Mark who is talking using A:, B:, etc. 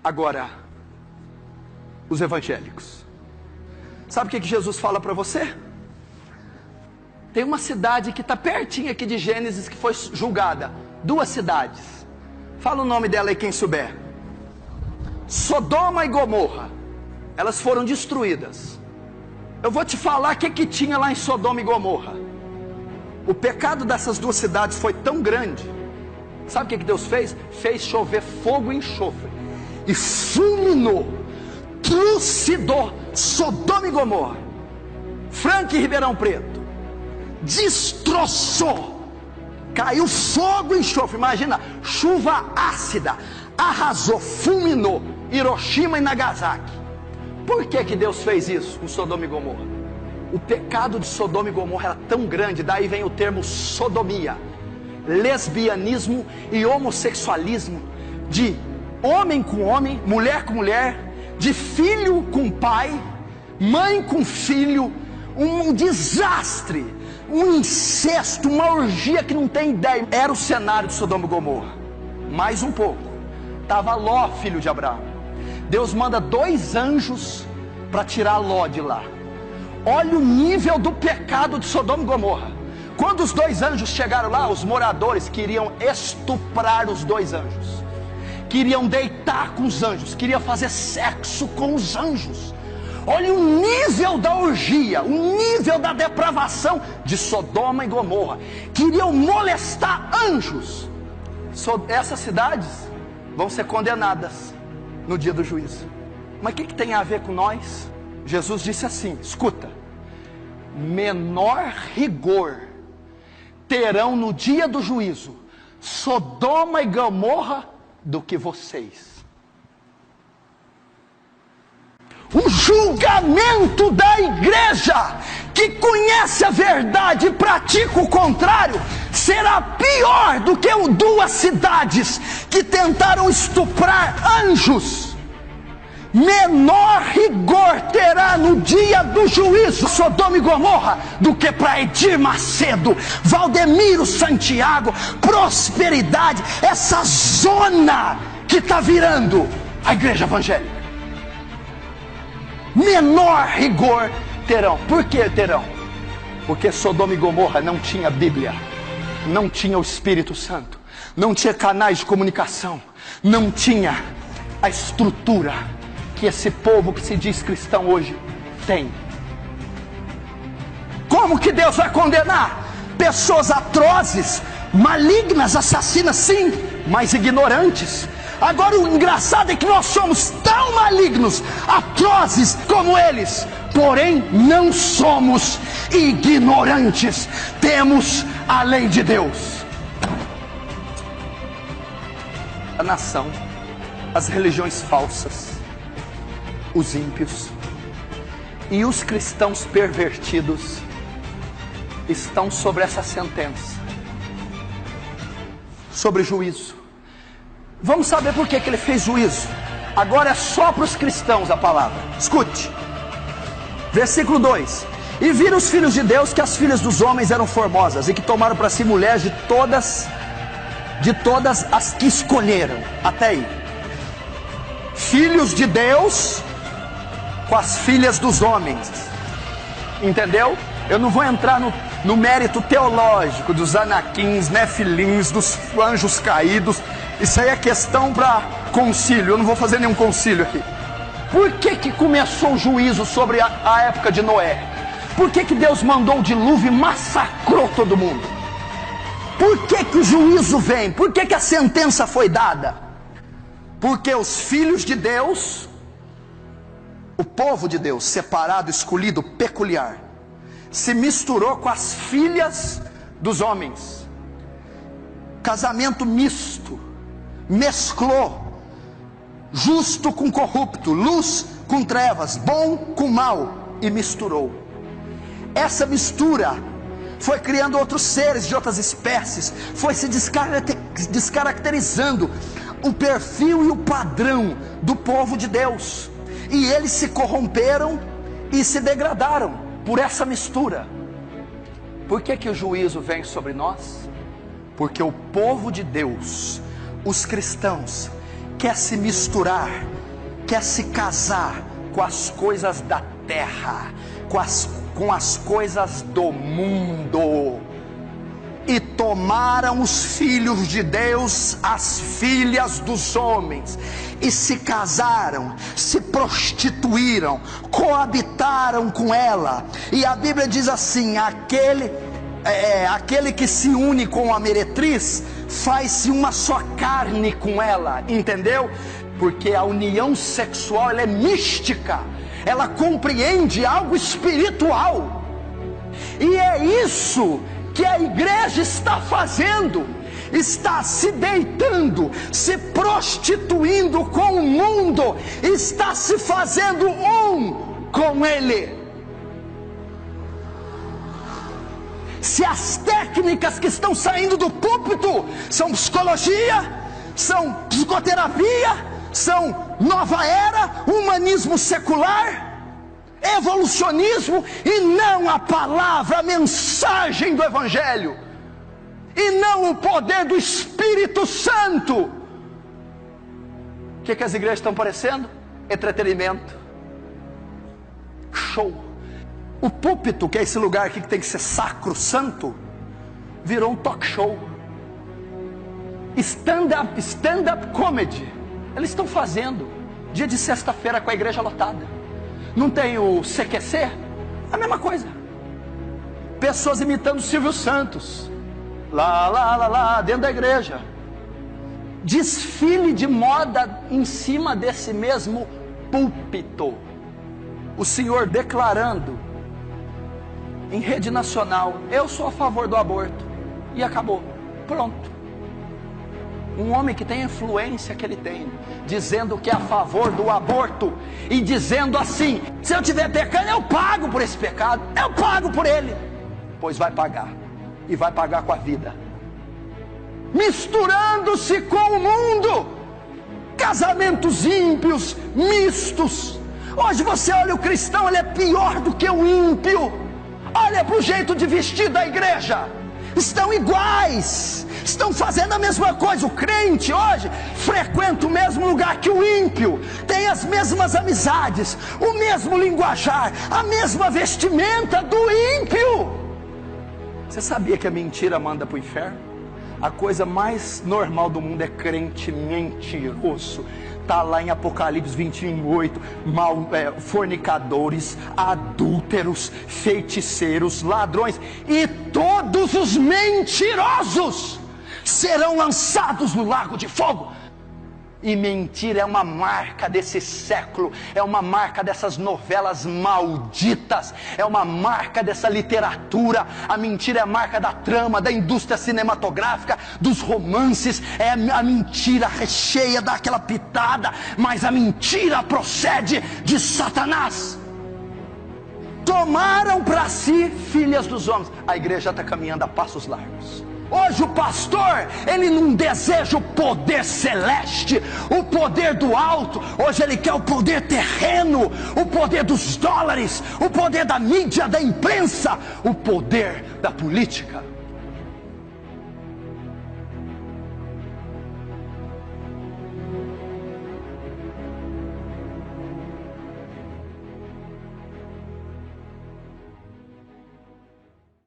A: Agora, os evangélicos. Sabe o que Jesus fala para você? Tem uma cidade que está pertinho aqui de Gênesis que foi julgada. 2 cidades. Fala o nome dela aí quem souber. Sodoma e Gomorra. Elas foram destruídas. Eu vou te falar o que tinha lá em Sodoma e Gomorra. O pecado dessas 2 cidades foi tão grande. Sabe o que Deus fez? Fez chover fogo e enxofre. E fulminou, trucidou Sodoma e Gomorra. Franca e Ribeirão Preto. Destroçou. Caiu fogo e enxofre. Imagina, chuva ácida. Arrasou, fulminou Hiroshima e Nagasaki. Por que Deus fez isso com Sodoma e Gomorra? O pecado de Sodoma e Gomorra era tão grande. Daí vem o termo sodomia, lesbianismo e homossexualismo, de homem com homem, mulher com mulher, de filho com pai, mãe com filho. Um desastre, um incesto, uma orgia que não tem ideia. Era o cenário de Sodoma e Gomorra. Mais um pouco, estava Ló, filho de Abraão. Deus manda 2 anjos para tirar Ló de lá. Olha o nível do pecado de Sodoma e Gomorra. Quando os 2 anjos chegaram lá, os moradores queriam estuprar os 2 anjos, queriam deitar com os anjos, queriam fazer sexo com os anjos. Olha o nível da orgia, o nível da depravação de Sodoma e Gomorra. Queriam molestar anjos. Essas cidades vão ser condenadas no dia do juízo. Mas o que tem a ver com nós? Jesus disse assim, escuta: menor rigor terão no dia do juízo Sodoma e Gomorra do que vocês. O julgamento da igreja que conhece a verdade e pratica o contrário será pior do que 2 cidades que tentaram estuprar anjos. Menor rigor terá no dia do juízo Sodoma e Gomorra do que para Edir Macedo, Valdemiro Santiago, Prosperidade, essa zona que está virando a igreja evangélica. Menor rigor terão. Por que terão? Porque Sodoma e Gomorra não tinha Bíblia, não tinha o Espírito Santo, não tinha canais de comunicação, não tinha a estrutura que esse povo que se diz cristão hoje tem. Como que Deus vai condenar pessoas atrozes, malignas, assassinas, sim, mas ignorantes? Agora o engraçado é que nós somos tão malignos, atrozes como eles, porém não somos ignorantes. Temos a lei de Deus. A nação, as religiões falsas, os ímpios e os cristãos pervertidos estão sobre essa sentença, sobre juízo. Vamos saber por que ele fez juízo. Agora é só para os cristãos a palavra. Escute. Versículo 2. E viram os filhos de Deus que as filhas dos homens eram formosas, e que tomaram para si mulheres de todas as que escolheram. Até aí. Filhos de Deus com as filhas dos homens. Entendeu? Eu não vou entrar no mérito teológico dos anaquins, nefilins, dos anjos caídos. Isso aí é questão para concílio. Eu não vou fazer nenhum concílio aqui. Por que começou o juízo sobre a época de Noé? Por que Deus mandou o dilúvio e massacrou todo mundo? Por que o juízo vem? Por que a sentença foi dada? Porque os filhos de Deus, o povo de Deus, separado, escolhido, peculiar, se misturou com as filhas dos homens. Casamento misto. Mesclou justo com corrupto, luz com trevas, bom com mal, e misturou. Essa mistura foi criando outros seres de outras espécies, foi se descaracterizando o perfil e o padrão do povo de Deus, e eles se corromperam e se degradaram por essa mistura. Por que o juízo vem sobre nós? Porque o povo de Deus, os cristãos, quer se misturar quer se casar com as coisas da terra, com as coisas do mundo, e tomaram os filhos de Deus, as filhas dos homens, e se casaram, se prostituíram, coabitaram com ela. E a Bíblia diz assim: aquele que se une com a meretriz, faz-se uma só carne com ela, entendeu? Porque a união sexual, ela é mística, ela compreende algo espiritual, e é isso que a igreja está fazendo, está se deitando, se prostituindo com o mundo, está se fazendo um com ele. Se as técnicas que estão saindo do púlpito são psicologia, são psicoterapia, são nova era, humanismo secular, evolucionismo, e não a palavra, a mensagem do Evangelho, e não o poder do Espírito Santo, o que as igrejas estão parecendo? Entretenimento, show. O púlpito, que é esse lugar aqui que tem que ser sacro, santo, virou um talk show. Stand-up comedy, eles estão fazendo, dia de sexta-feira com a igreja lotada. Não tem o CQC? A mesma coisa. Pessoas imitando Silvio Santos, lá, dentro da igreja. Desfile de moda em cima desse mesmo púlpito. O Senhor declarando em rede nacional: eu sou a favor do aborto. E acabou, pronto. Um homem que tem a influência que ele tem, dizendo que é a favor do aborto, e dizendo assim: se eu estiver pecando, eu pago por esse pecado, eu pago por ele. Pois vai pagar, e vai pagar com a vida, misturando-se com o mundo, casamentos ímpios, mistos. Hoje você olha o cristão, ele é pior do que o ímpio. Olha para o jeito de vestir da igreja, estão iguais, estão fazendo a mesma coisa. O crente hoje frequenta o mesmo lugar que o ímpio, tem as mesmas amizades, o mesmo linguajar, a mesma vestimenta do ímpio. Você sabia que a mentira manda para o inferno? A coisa mais normal do mundo é crente mentiroso. Está lá em Apocalipse 21:8, fornicadores, adúlteros, feiticeiros, ladrões e todos os mentirosos serão lançados no lago de fogo. E mentira é uma marca desse século, é uma marca dessas novelas malditas, é uma marca dessa literatura. A mentira é a marca da trama, da indústria cinematográfica, dos romances. É a mentira recheia, dá aquela pitada, mas a mentira procede de Satanás. Tomaram para si filhas dos homens. A igreja está caminhando a passos largos. Hoje o pastor, ele não deseja o poder celeste, o poder do alto. Hoje ele quer o poder terreno, o poder dos dólares, o poder da mídia, da imprensa, o poder da política.